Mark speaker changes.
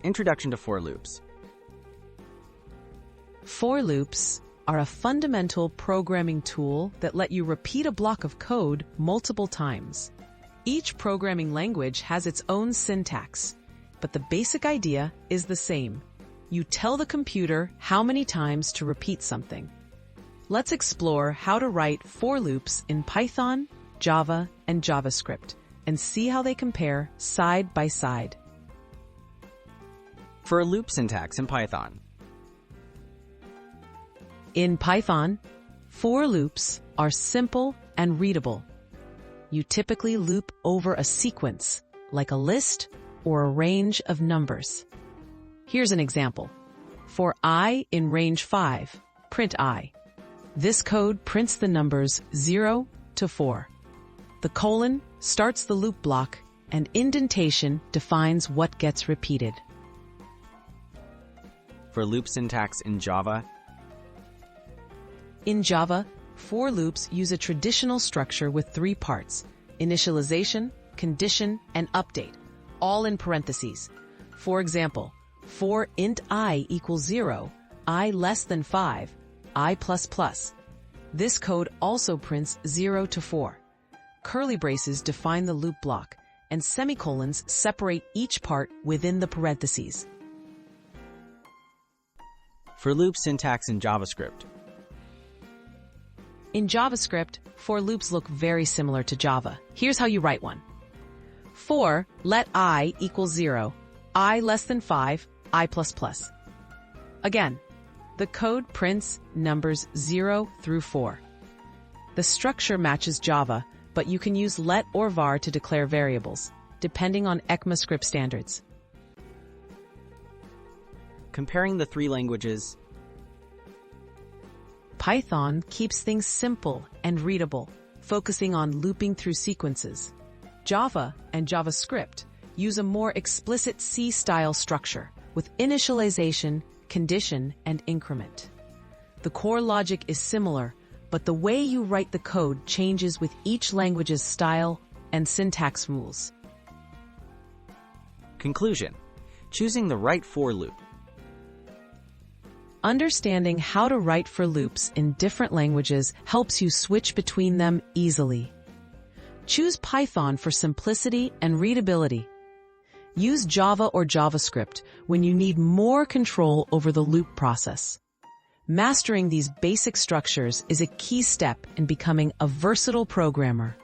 Speaker 1: Introduction to for loops.
Speaker 2: For loops are a fundamental programming tool that let you repeat a block of code multiple times. Each programming language has its own syntax, but the basic idea is the same. You tell the computer how many times to repeat something. Let's explore how to write for loops in Python, Java, and JavaScript, and see how they compare side by side.
Speaker 1: For loop syntax in Python.
Speaker 2: In Python, for loops are simple and readable. You typically loop over a sequence, like a list or a range of numbers. Here's an example. For I in range 5, print I. This code prints the numbers 0 to 4. The colon starts the loop block, and indentation defines what gets repeated.
Speaker 1: For loop syntax in Java.
Speaker 2: In Java, for loops use a traditional structure with 3 parts: initialization, condition, and update, all in parentheses. For example, for int I equals 0, I less than 5, I++. This code also prints 0 to 4. Curly braces define the loop block, and semicolons separate each part within the parentheses.
Speaker 1: For loop syntax in JavaScript.
Speaker 2: In JavaScript, for loops look very similar to Java. Here's how you write one. For let I equals 0, I less than 5, I++. Again, the code prints numbers 0 through 4. The structure matches Java, but you can use let or var to declare variables, depending on ECMAScript standards.
Speaker 1: Comparing the 3 languages.
Speaker 2: Python keeps things simple and readable, focusing on looping through sequences. Java and JavaScript use a more explicit C-style structure with initialization, condition, and increment. The core logic is similar, but the way you write the code changes with each language's style and syntax rules.
Speaker 1: Conclusion: choosing the right for loop.
Speaker 2: Understanding how to write for loops in different languages helps you switch between them easily. Choose Python for simplicity and readability. Use Java or JavaScript when you need more control over the loop process. Mastering these basic structures is a key step in becoming a versatile programmer.